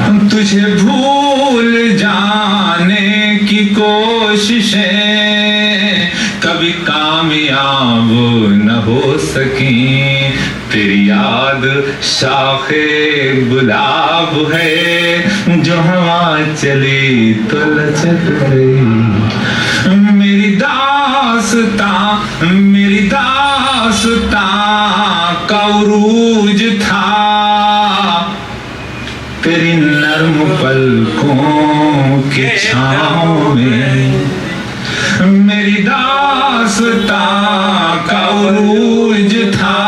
तुझे भूल जाने की कोशिशें कभी कामयाब न हो सकी। तेरी याद शाखे गुलाब है, जो हवा चली तो लचक गई। मेरी दास्तां का उरूज था तेरी नर्म पलकों की छाँव में। मेरी दास्तां का उरूज था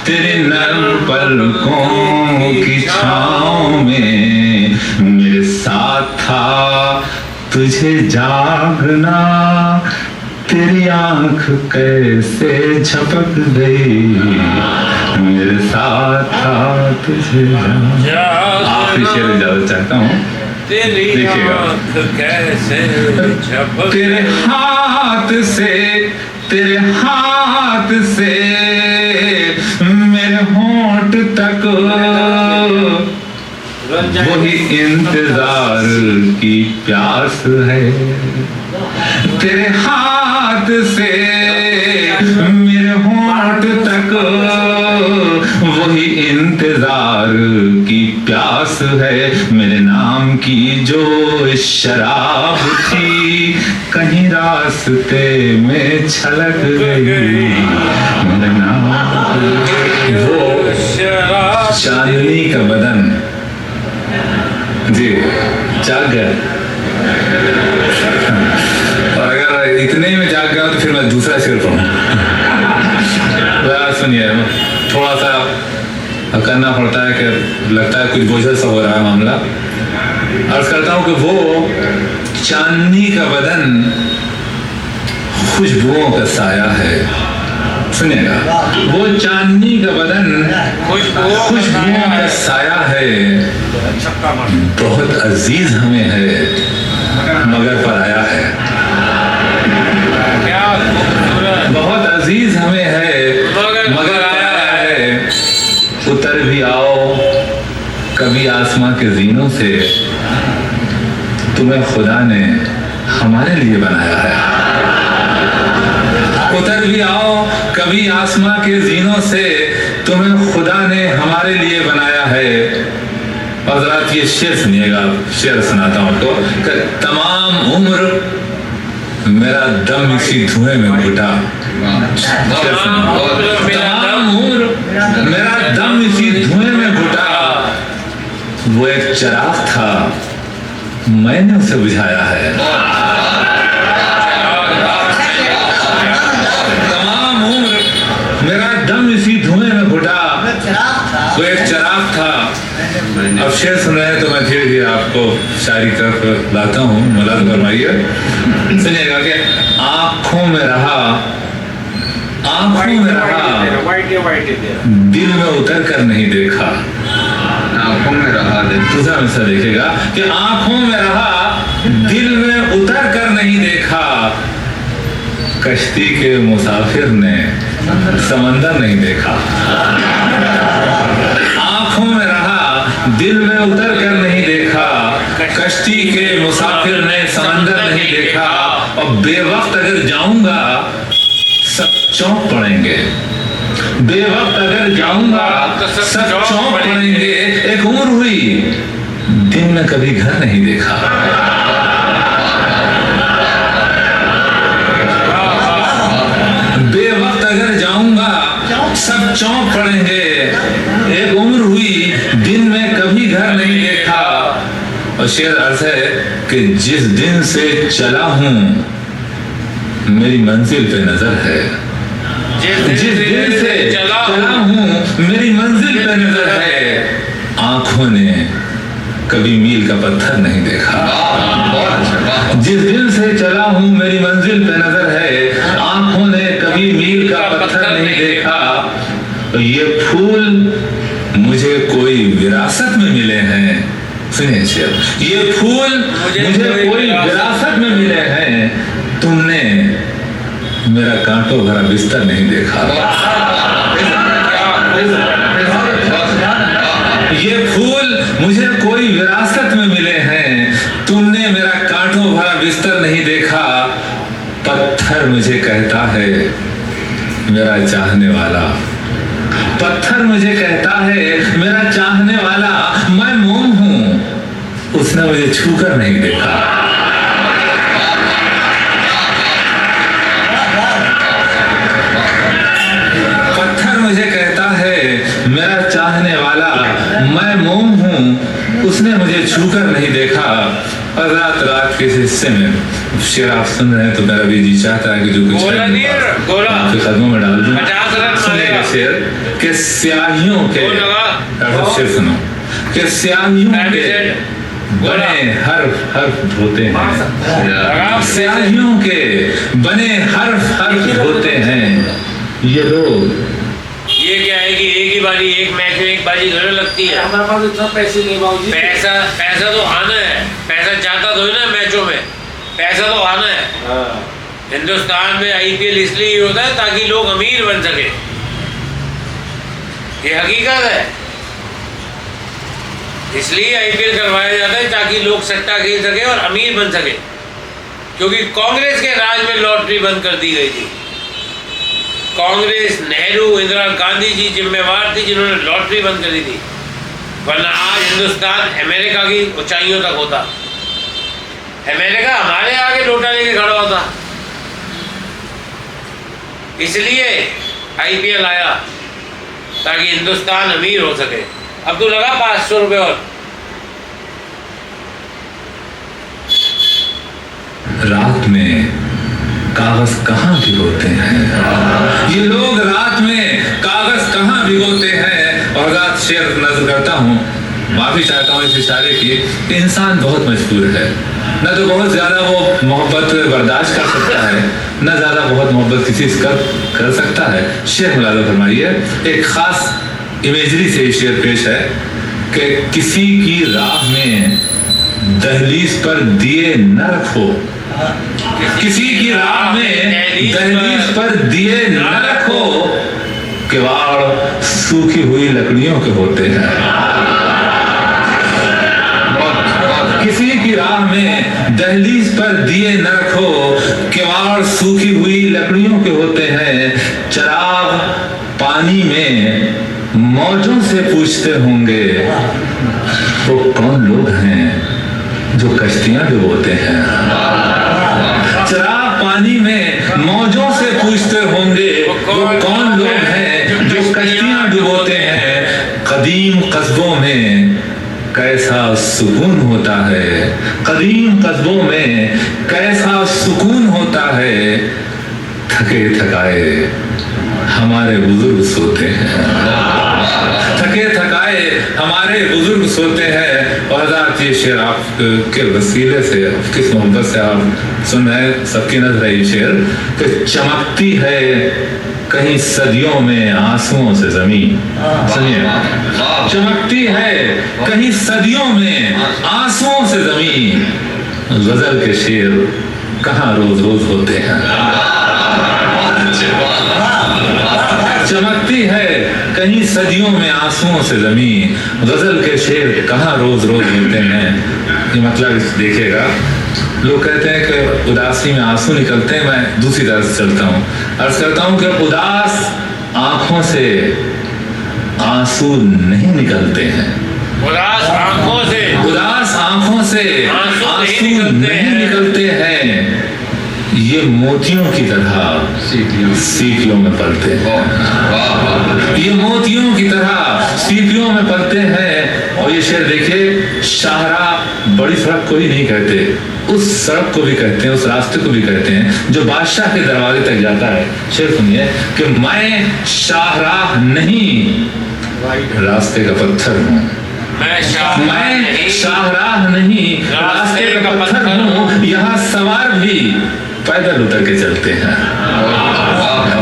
तेरे नर्म पलकों की छाँव में। मेरे साथ था तुझे जागना, तेरी आंख कैसे झपक गई। मेरे साथ था तुझे आखिरी शेर ज्यादा चाहता हूँ, देखिएगा। तेरे हाथ से मेरे होंठ तक वही इंतजार की प्यास है। तेरे हाथ से मेरे होंठ तक वही इंतजार की प्यास है। मेरे नाम की जो शराब थी कहीं रास्ते में छलक गई। मेरा नाम वो चांदनी का बदन जी जाग गया। और अगर इतने में जाग गया तो फिर मैं दूसरा शेर पढ़ूं। सुनिए, थोड़ा सा करना पड़ता है कि लगता है कुछ बोझल सा हो रहा है मामला। अर्ज करता हूं कि वो चांदनी का बदन खुशबुओं का साया है। सुनिएगा, वो चांदनी का बदन खुशबुओं का साया है। बहुत अजीज हमें है मगर पराया है। बहुत अजीज हमें है मगर पराया है। उतर भी आओ कभी आसमां के जीनों से, तुम्हें खुदा ने हमारे लिए बनाया है। उतर भी आओ कभी आसमां के जीनों से, तुम्हें खुदा ने हमारे लिए बनाया है। और जरा ये शेर सुनिएगा, शेर सुनाता हूं तो। तमाम उम्र मेरा दम इसी धुएं में घुटा। तमाम उम्र मेरा दम इसी धुएं में घुटा। वो एक चिराग था मैंने उसे बुझाया है। तमाम उम्र मेरा दम इसी धुएं में घुटा। वो एक चिराग था। अब शेर सुन रहे हैं तो मैं धीरे धीरे आपको शायरी तरफ लाता हूँ, मुलाज़ फरमाइए। सुनिएगा कि आंखों में रहा दिल में उतर कर नहीं देखा। आंखों में रहा दूसरा मिसरा देखेगा कि आंखों में रहा दिल में उतर कर नहीं देखा। कश्ती के मुसाफिर ने समंदर नहीं देखा। आंखों में रहा दिल में उतर कर नहीं देखा। कश्ती के मुसाफिर ने समंदर नहीं देखा। और बेवक्त अगर जाऊंगा सब चौंक पड़ेंगे। बेवक्त अगर जाऊंगा सब चौंक पड़ेंगे। एक उम्र हुई दिन में कभी घर नहीं देखा। बेवक्त अगर जाऊंगा सब चौंक पड़ेंगे। एक उम्र हुई दिन में कभी घर नहीं देखा। और शेर अर्ज है कि जिस दिन से चला हूं मेरी मंजिल पे नजर है। जिस दिन से चला हूं मेरी मंजिल पे नजर है। आंखों ने कभी मील का पत्थर नहीं देखा। जिस दिन से चला हूं मेरी मंजिल पे नजर है। आंखों ने कभी मील का पत्थर नहीं देखा। ये फूल मुझे कोई विरासत में मिले हैं। सुनिए शेर, ये फूल मुझे कोई विरासत में मिले हैं। तुमने मेरा कांटों भरा बिस्तर नहीं देखा। ये फूल मुझे छूकर नहीं देखा, पत्थर मुझे कहता है मेरा चाहने वाला। पत्थर मुझे कहता है मेरा चाहने वाला, मैं मोम हूं, उसने मुझे छूकर नहीं देखा। पत्थर मुझे कहता है मेरा चाहने वाला, मैं मोम हूं, उसने मुझे छूकर नहीं देखा। और रात रात के हिस्से में शेर आप सुन रहे हैं तो मेरा भी जी चाहता है कि जो कुछ आपके कदमों में डाल दूं। सुनिएगा शेर के स्याहियों के, शेर सुनो, के स्याहियों के बने हर्फ होते हैं, स्याहियों के बने हर्फ होते हैं ये लोग। ये क्या है कि एक ही बारी, एक मैच में एक बाजी थोड़ी लगती है। हमारे पास इतना पैसे नहीं बाबूजी। पैसा तो आना है, पैसा चाहता तो ना मैचों में, पैसा तो आना है। हिंदुस्तान में आईपीएल इसलिए होता है ताकि लोग अमीर बन सके, ये हकीकत है। इसलिए आईपीएल करवाया जाता है ताकि लोग सट्टा खेल सके और अमीर बन सके, क्योंकि कांग्रेस के राज में लॉटरी बंद कर दी गई थी। कांग्रेस, नेहरू, इंदिरा गांधी जी जिम्मेवार थी जिन्होंने लॉटरी बंद कर दी थी, वरना आज हिंदुस्तान अमेरिका की ऊंचाइयों तक होता। अमेरिका हमारे आगे लोटा लेके खड़ा होता। इसलिए आईपीएल आया ताकि हिंदुस्तान अमीर हो सके। अब तो लगा 500 रुपये और। रात में कागज कहाँ भिगोते हैं ये लोग, रात में कागज कहाँ भिगोते हैं। और रात शेर नजर करता हूँ, माफी चाहता हूँ इस इशारे की, इंसान बहुत मजबूर है। न तो बहुत ज्यादा वो मोहब्बत बर्दाश्त कर सकता है, न ज्यादा बहुत मोहब्बत किसी से कर सकता है। शेर मुलाज़ा फरमाइए, एक खास इमेजरी से शेर पेश है कि किसी की राह में दहलीज पर दिए न रखो, किसी की राह में दहलीज पर दिए न रखो, किवाड़ सूखी हुई लकड़ियों के होते हैं। किसी की राह में दहलीज पर दिए न रखो, किवाड़ सूखी हुई लकड़ियों के होते हैं। चराग पानी में मौजों से पूछते होंगे, वो कौन लोग हैं जो कश्तियां डुबोते हैं। चराग पानी में मौजों से पूछते होंगे, वो कौन लोग हैं जो कश्तियां डुबोते हैं। कदीम कस्बों में कैसा सुकून होता है, कदीम कस्बों में कैसा सुकून होता है। थके थकाए हमारे बुजुर्ग सोते हैं, थके थकाए हमारे बुजुर्ग सोते हैं। और हज़ार ये शेर आपके वसीले से, किस मोहब्बत से आप सुन रहे, सबकी नजर है ये शेर कि चमकती है कहीं सदियों में आंसुओं से जमीन। सुनिए, चमकती है कहीं सदियों में आंसुओं से जमीन। गजल के शेर कहाँ रोज रोज होते हैं। चमकती है कहीं सदियों में आंसुओं से जमीन, गजल के शेर कहाँ रोज रोज होते हैं। ये मतलब देखिएगा, लोग कहते हैं कि उदासी में आंसू निकलते हैं, मैं दूसरी तरफ से चलता हूँ, अर्ज करता हूँ कि उदास आंखों से आंसू नहीं निकलते हैं। उदास आंखों से, उदास आंखों से आंसू नहीं निकलते हैं। ये मोतियों की तरह सीपियों में पलते हैं, ये मोतियों की तरह सीपियों में पलते हैं। और ये शेर देखिए, शाहराह बड़ी सड़क को ही नहीं कहते, उस सड़क को भी कहते हैं, उस रास्ते को भी कहते हैं जो बादशाह के दरवाजे तक जाता है। शेर सुनिए कि मैं शाहराह नहीं रास्ते का पत्थर हूँ, मैं शाहराह नहीं रास्ते का पत्थर हूँ। यहाँ सवार भी पैदल उतर के चलते हैं।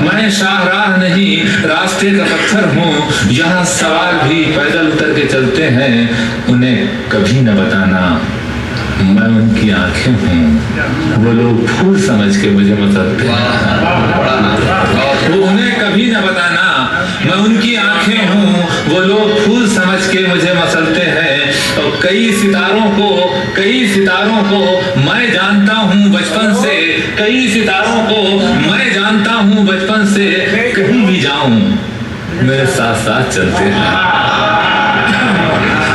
मैं शाहराह नहीं रास्ते का पत्थर हूँ, यहाँ सवार भी पैदल उतर के चलते हैं। उन्हें कभी न बताना मैं उनकी आंखें हूँ, वो लोग फूल समझ के मुझे मसलते हैं। वो उन्हें कभी न बताना मैं उनकी आंखें हूँ, वो लोग फूल समझ के मुझे मसलते हैं। और कई सितारों को मैं जानता हूँ बचपन बचपन से कई सितारों को मैं जानता हूँ बचपन से, कहीं भी जाऊं मेरे साथ साथ चलते हैं।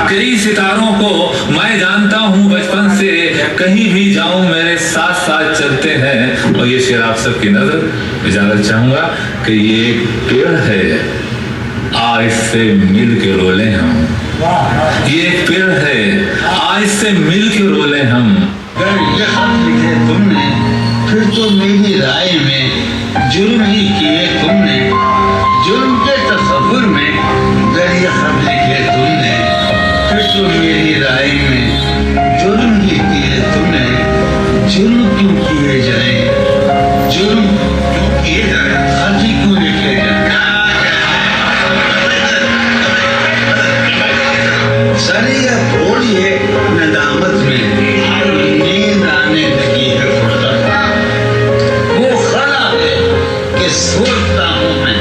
कई सितारों को मैं जानता हूँ बचपन से, कहीं भी जाऊं मेरे साथ साथ चलते हैं। और ये शेर आप सबकी नजर इजाजत चाहूंगा कि ये एक पेड़ है, आज से मिल के रोले हम। ये एक पेड़ है, आज से मिल के रोले हम। अगर ये खत लिखे तुमने, फिर तो मेरी राय में जुर्म ही किए तुमने। जुर्म के तस्वुर में अगर ये खत लिखे तुमने, फिर तो मेरी राय में जुर्म ही किए तुमने। जुर्म क्यों किए जाए, जुर्म क्यों किए जाए, खत ही क्यों लिखे जाए। सरिया बोलिए नदामत में, नींद आने लगी है फुर्सत। वो खला है कि सोचता हूँ मैं,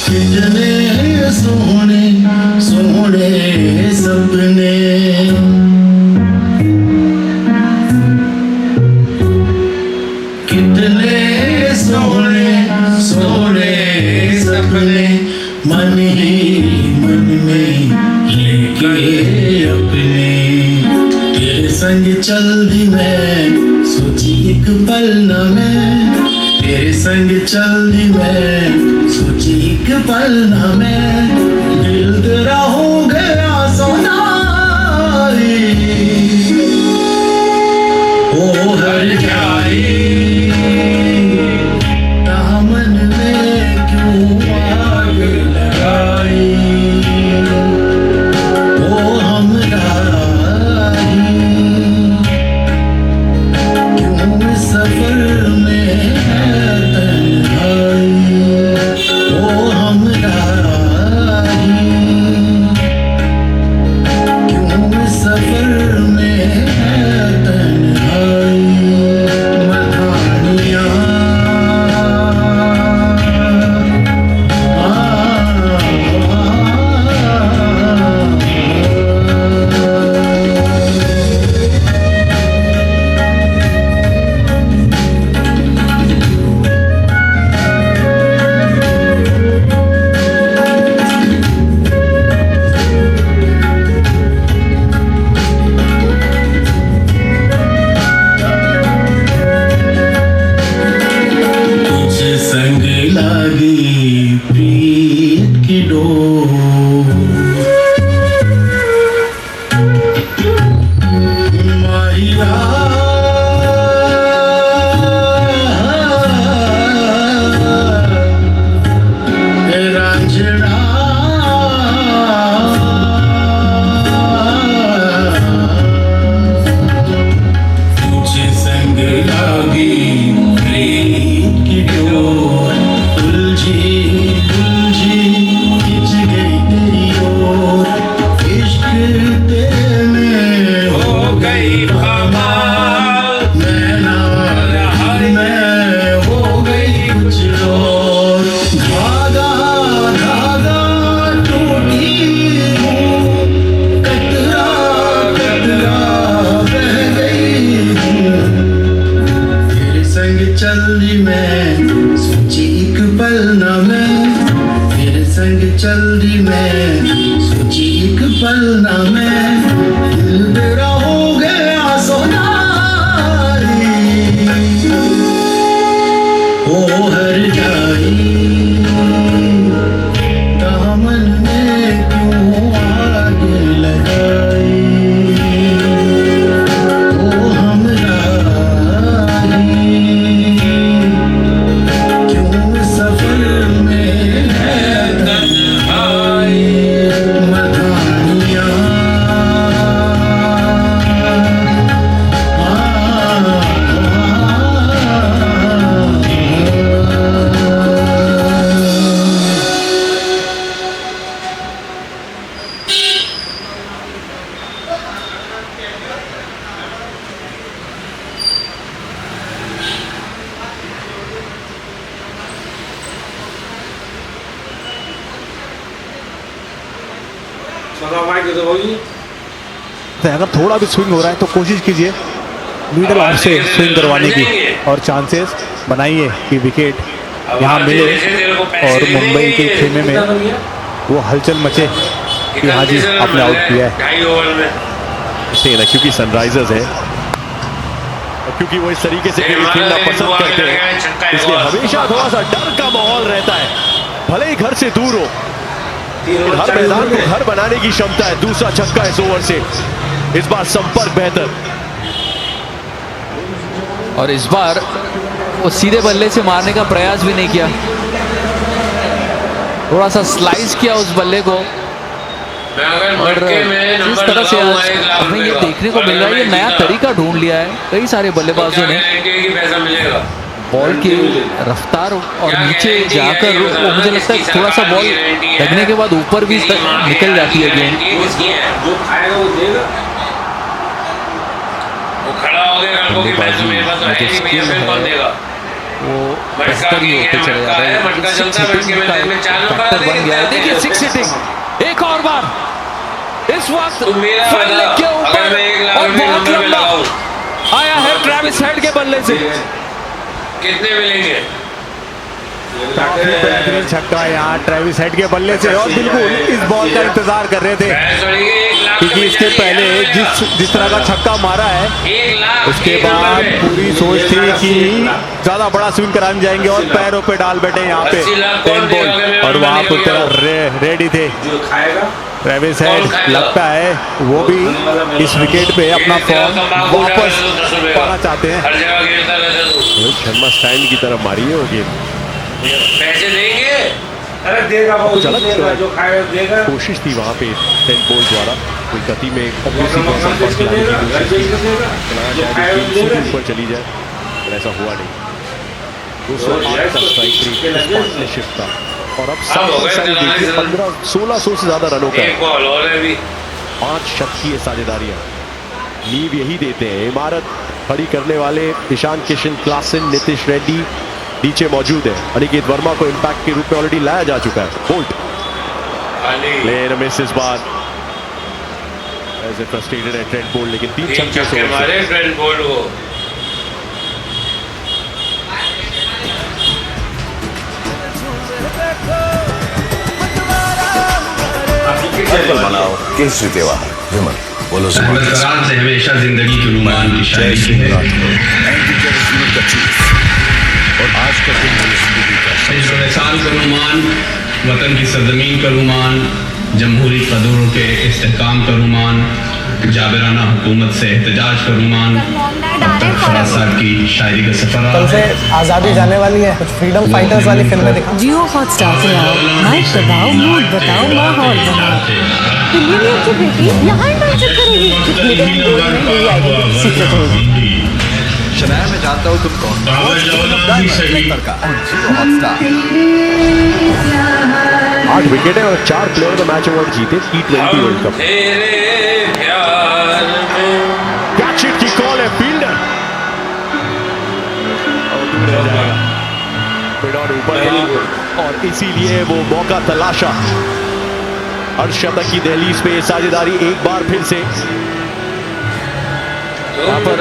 कितने सोहने सोहने सपने, कितने सोहने सोहने सपने, मन ही मन में लेके अपने। तेरे संग चल दी मैं, सोची एक पल न मैं। तेरे संग चल दी मैं, सोची एक पल न मैं। दिल तेरा हो गया सोनारी, ओ हर जाई दामन में क्यों आग लगाई। ओ हमराही क्यों सफर में है तन्हाई। ओ हमराही क्यों सफर में है तन्हाई। मधानियाँ तुझे संग लागी प्रीत की डोर। माहिया रांझड़ा तुझे संग लागी प्रीत की डोर। उलझी उलझी खिंच गई तेरी ओर। इश्क तेरे में हो गई कमाल, मैं हो गई कुछ और। धागा धागा टूटी हूँ, कतरा कतरा बह गई हूँ। तेरे संग चल दी मैं, सोची एक पल न मैं। तेरे संग चल दी मैं, सोची एक पल न मैं। दिल तेरा हो गया सोनारी, ओ हर जाई दामन में क्यों आग लगाई। ओ हमराही क्यों सफर में है तन्हाई। मधानियाँ बताओ माइक दे दो भाजी। अगर थोड़ा भी स्विंग हो रहा है तो कोशिश कीजिए मिडल ऑफ से स्विंग करवाने की और चांसेस बनाइए कि विकेट यहाँ मिले और मुंबई के खेमे में वो हलचल मचे कि हाँ जी आपने आउट किया है। 2.5 ओवर में इसलिए ना क्योंकि सनराइजर्स है और क्योंकि वो इस तरीके से खेलना पसंद करते हैं इसलिए हमेशा थोड़ा सा डर का माहौल रहता है, भले ही घर से दूर हो हर मैदान को घर बनाने की क्षमता है। दूसरा छक्का इस ओवर से, इस बार संपर्क बेहतर और इस बार वो सीधे बल्ले से मारने का प्रयास भी नहीं किया, थोड़ा सा स्लाइस किया उस बल्ले को। और जिस तरह से आज हमें ये देखने को मिल रहा है, ये नया तरीका ढूंढ लिया है कई सारे बल्लेबाजों ने बॉल की रफ्तार और नीचे जाकर वो मुझे लगता है थोड़ा सा बॉल लगने के बाद ऊपर भी निकल जाती है गेंद। जो खाएगा वो देगा। वो खड़ा हो गया कल को कि मैं तो मेरे पास है नहीं भैया, फिर कौन देगा। वो बेहतर ही होते चले जा रहे हैं। मटका चलता है, मटके में दिन में 4 नंबर फैक्टर बन गया है। देखिए 6 हिटिंग एक और बार इस वक्त तो मेरा फैले के अगर ऊपर मैं 1 लाख और रुपए बहुत नंबर पे लंबा लगाऊं आया है ट्रेविस हेड के बल्ले से। कितने मिलेंगे? बेहतरीन छक्का यहाँ ट्रेविस हेड के बल्ले से और बिल्कुल इस बॉल का इंतजार कर रहे थे क्योंकि इसके पहले जिस तरह का छक्का मारा है 1 लाख उसके बाद पूरी सोच थी कि ज्यादा बड़ा स्विंग कराने जाएंगे और पैरों पे डाल बैठे यहाँ पे 10 बॉल और वहां पर रेडी थे जो खाएगा ट्रेविस हेड। लगता है वो भी इस विकेट पे अपना फॉर्म वापस पाना चाहते हैं। हर जगह गिरता रहता तू। रोहित शर्मा स्टैंड की तरफ मारी है वो गेंद, पैसे देंगे। अरे देगा वो चलत देगा, जो खाएगा देगा। कोशिश थी वहां पे 10 बॉल द्वारा कोई गति में ऊपर चली जाए, पर ऐसा हुआ नहीं। 208 का स्ट्राइक रेट पार्टनरशिप का और अब 1500-1600 से ज्यादा रनों का एक बॉल और है अभी। 5 शतकीय साझेदारियां नींव यही देते हैं। इमारत खड़ी करने वाले ईशान किशन, क्लासन, नीतीश रेड्डी नीचे मौजूद है। अनिकेत वर्मा को इम्पैक्ट के रूप में ऑलरेडी लाया जा चुका है। बोल्ट लेन मिस इस बार एज ए फ्रस्ट्रेटेड है ट्रेंट बोल्ट, लेकिन 3 छक्के से हमारे ट्रेंट बोल्ट को बनाओ केसरी त्योहार विमल बोलो करार से हमेशा जिंदगी की रुमान की शायरी है। और आज का दिन जिंदगी का इस साल का रुमान, वतन की सरजमीन का रुमान, जमहूरी कदरों के इस्तेहकाम का रुमान, जाबिराना हुकूमत से एहतजाज का रुमान, फराज साहब की शायरी का सफर। कल से आज़ादी जाने वाली है, कुछ फ्रीडम फाइटर्स वाली फिल्में दिखा। जियो हॉटस्टार पे आओ, माइक दबाओ, मूड बताओ, माहौल बनाओ। दिल्ली में आपकी बेटी यहाँ इंटर्नशिप करेगी। हिडन गोल्ड में मेरी आइडेंटिटी सीक्रेट होगी। शनाया मैं जानता हूँ तुम कौन तड़का जियो हॉटस्टार। 8 विकेट है और 4 प्लेयर का मैच अवार्ड जीते T20 वर्ल्ड कप। तेरे प्यार में कैच हिट की कॉल है, फील्डर मिड-ऑन ऊपर है और इसीलिए वो मौका तलाशा। अर्धशतक की दहलीज पे साझेदारी एक बार फिर से। यहाँ पर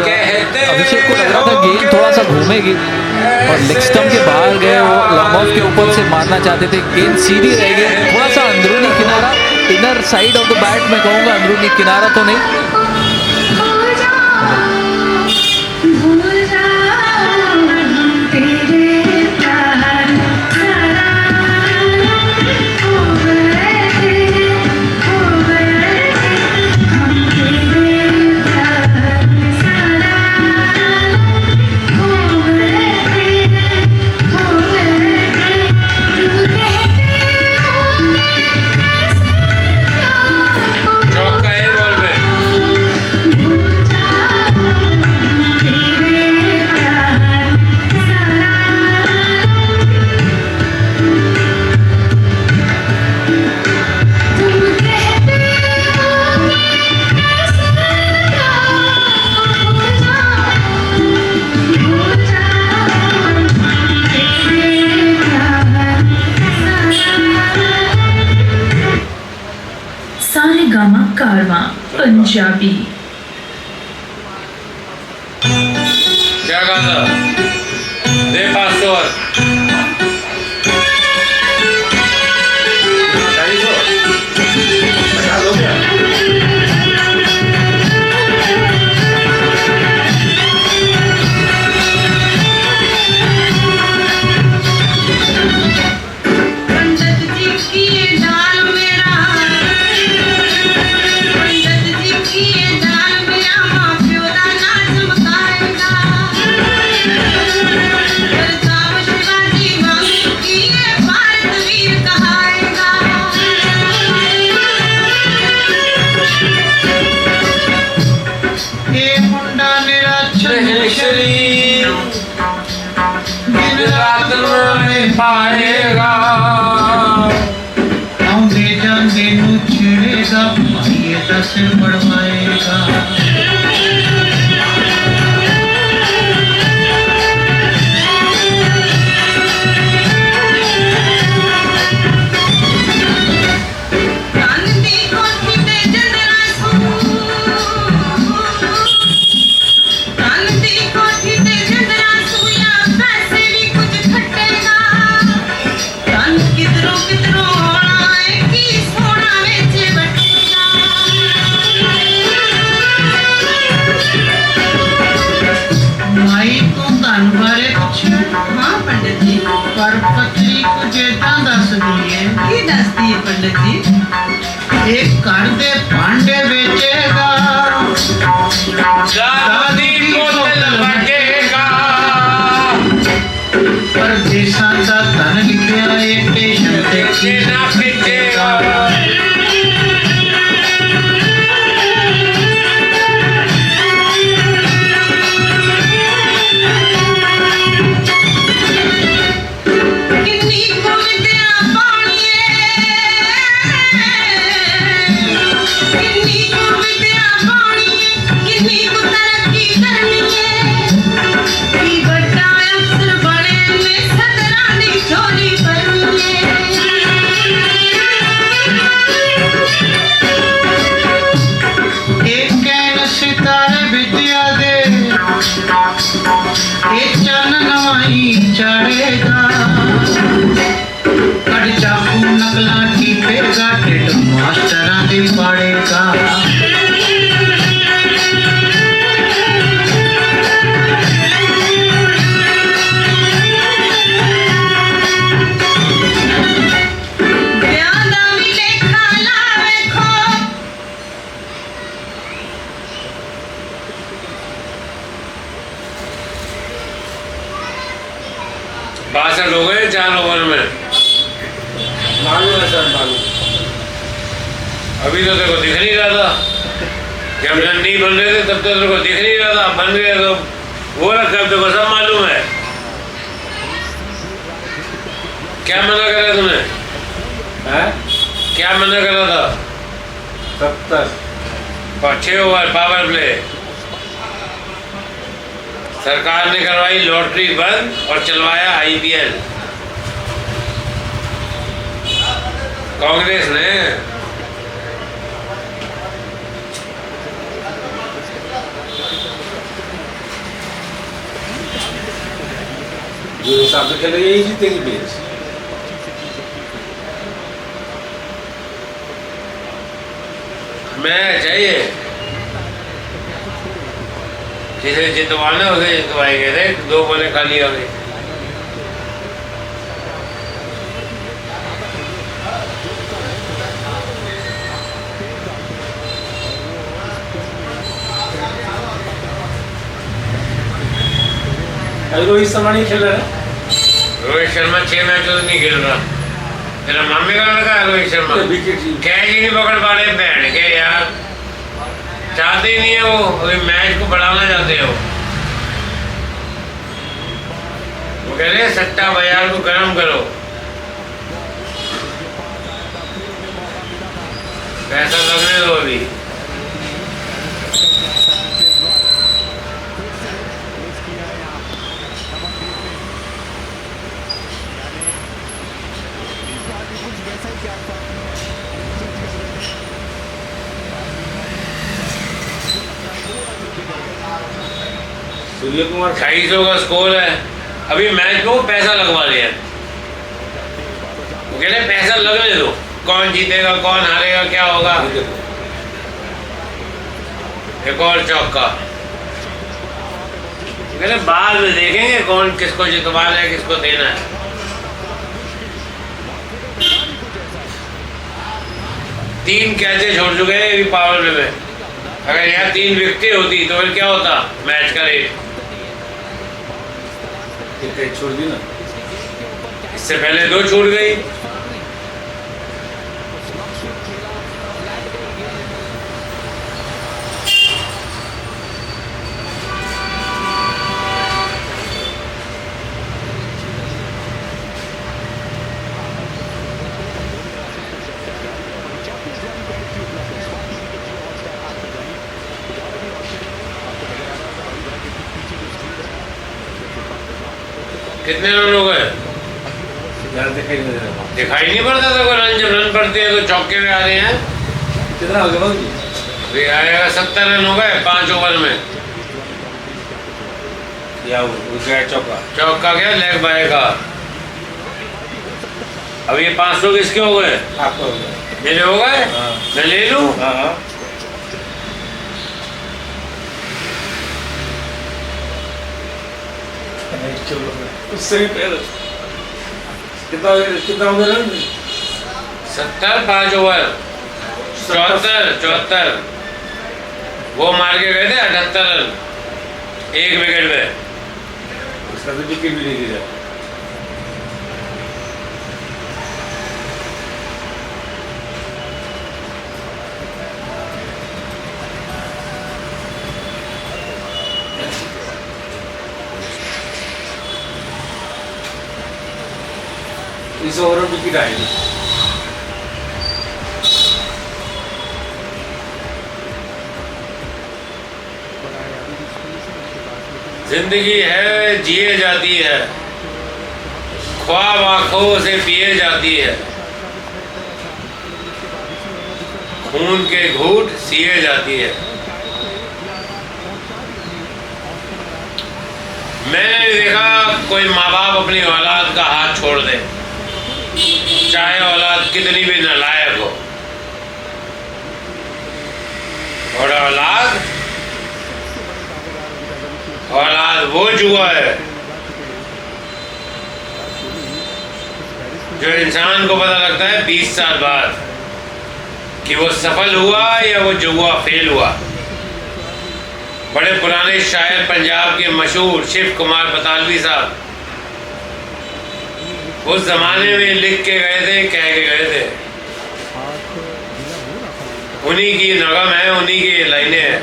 अभिषेक को लग रहा था गेंद थोड़ा सा घूमेगी और लेग स्टंप के बाहर गए, वो लॉन्ग ऑफ के ऊपर से मारना चाहते थे, गेंद सीधी रह गई। थोड़ा सा अंदरूनी किनारा, inner side of the bat में कहूँगा, अंदरूनी किनारा तो नहीं। पंजाबी। क्या कहा था? दे 500 और 50 हो गया। पंडित जी की ये दाल मेरा, पंडित जी की ये दाल मेरा माँ प्यो दा ना चमकाएगा। प्रताप शिवाजी वांगू की ये भारत वीर कहाएगा। ये मुंडा मेरा शरीर दिन रात में पाएगा। आंदे जांदे नू छेड़ेगा, भाई दा सिर बढ़वाएगा। कांदी कोठी ते जंदरा सू, कांदी कोठी ते जंदरा सूया पैसे भी कुछ खट्टेगा। कान किधरों किधरों होना है कि सोना बेचे बटेगा। माई तू धन बारे कुछ हाँ पंडित जी, पर पत्री कुछ इदां दस दिए। की दसती है पंडित जी? एक घर दे भांडे बेचेगा, दादी बोतल बटेगा। पर देसां दा धन लिखिया ए स्टेशन ते की ना खिंचेगा। किन्नी को विद्या पानी किन्नी को विद्या पानी किन्नी को तरक्की करनी है। की बड़ा अफसर बने में सदरा दी झोली भरनी है। एक कैन सितारे विद्या दे, एक चन नवाई चढ़ेगा। कड़ चाकू नकला टीपेगा, टिड मास्टरां दे पाड़ेगा। ब्यादा भी लेखा लावे खो, बासठ हो गए 4 ओवर में। मालूम है सर, मालूम। अभी तो तेरे को दिख नहीं रहा था, जब नहीं बन रहे थे तब तो तेरे को दिख नहीं रहा था। बन गए तो वो रखा, अब तेरे को सब मालूम है। क्या मना करा तूने? हैं? क्या मना करा था? 70। 6 ओवर पावर प्ले। सरकार ने करवाई लॉटरी बंद और चलवाया IPL कांग्रेस ने। जो हिसाब से खेलेगी यही जीतेगी मैच। मैच चाहिए, जिसे जितवाना उसे जितवाएंगे। देख 2 बॉलें खाली हो गई। रोहित शर्मा नहीं खेल रहा है। रोहित शर्मा 6 मैचों से नहीं खेल रहा। तेरा मामे का लड़का है रोहित शर्मा। विकेट कैच ही नहीं पकड़ पा रहे बैठ के यार। चाहते ही नहीं है वो मैच को बढ़ाना चाहते हो। वो कह रहे सट्टा बाजार को गर्म करो, पैसा लगने दो अभी। सूर्य कुमार 250 का स्कोर है। अभी मैच में वो पैसा लगवा लिया, वो कह रहे पैसा लगने दो, कौन जीतेगा कौन हारेगा क्या होगा। एक और चौका, कह रहे बाद में देखेंगे कौन किसको जितवाना है किसको देना है। तीन कैचे छोड़ चुके हैं अभी पावर में। अगर यहाँ 3 विकेटें होती तो फिर क्या होता मैच का रेट। छोड़ दी ना, इससे पहले 2 छूट गई। कितने रन हो गए? दिखाई नहीं पड़ता था कोई रन, जब रन पड़ते हैं तो चौके में आ रहे हैं। कितना हो गया? अभी आएगा 70 रन हो गए 5 ओवर में। या चौका चौका क्या लेग बाय का। अब ये 500 किसके हो गए? आपका हो गया। मेरे हो गए? मैं ले लूं? हाँ उससे भी पहले कितना हो गया रन? 70 5 ओवर 74 वो मार के गए थे 78 रन 1 विकेट में। उसका तो विकेट भी नहीं गिरा। इस ओवर में विकेट आएगी। जिंदगी है जिए जाती है, ख्वाब आंखों से पिए जाती है, खून के घूंट सिए जाती है। मैंने नहीं देखा कोई माँ बाप अपनी औलाद का हाथ छोड़ दे, चाहे औलाद कितनी भी नालायक हो। और औलाद वो जुआ है जो इंसान को पता लगता है 20 साल बाद कि वो सफल हुआ या वो जुआ फेल हुआ। बड़े पुराने शायर पंजाब के मशहूर शिव कुमार बतालवी साहब उस जमाने में लिख के गए थे, कह के गए थे। उन्हीं की नगम है, उन्हीं की लाइनें हैं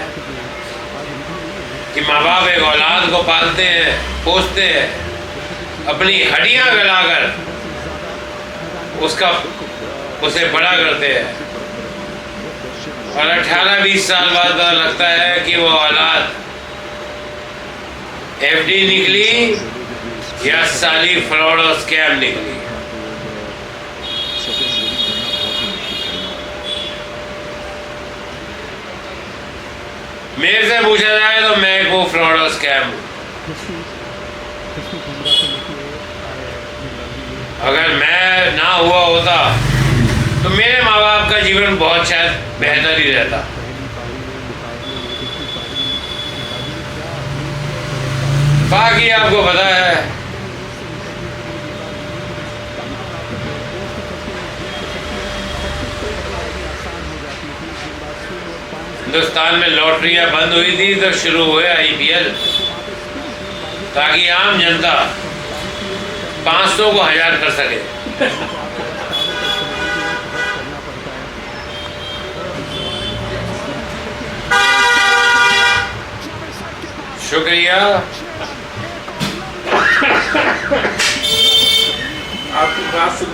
कि माँ बाप एक औलाद को पालते हैं, पोसते हैं, अपनी हड्डियां गलाकर उसे बड़ा करते हैं। और 18-20 साल बाद पता लगता है कि वो औलाद FD निकली या साली फ्रॉड और स्कैम निकली। मेरे से पूछा जाए तो मैं वो फ्रॉड और स्कैम हूँ। अगर मैं ना हुआ होता तो मेरे माँ बाप का जीवन बहुत शायद बेहतर ही रहता। बाकी आपको पता है हिंदुस्तान में लॉटरियां बंद हुई थी तो शुरू हुए IPL, ताकि आम जनता 500 को 1000 कर सके। शुक्रिया। आपकी बात सुन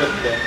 लगता है।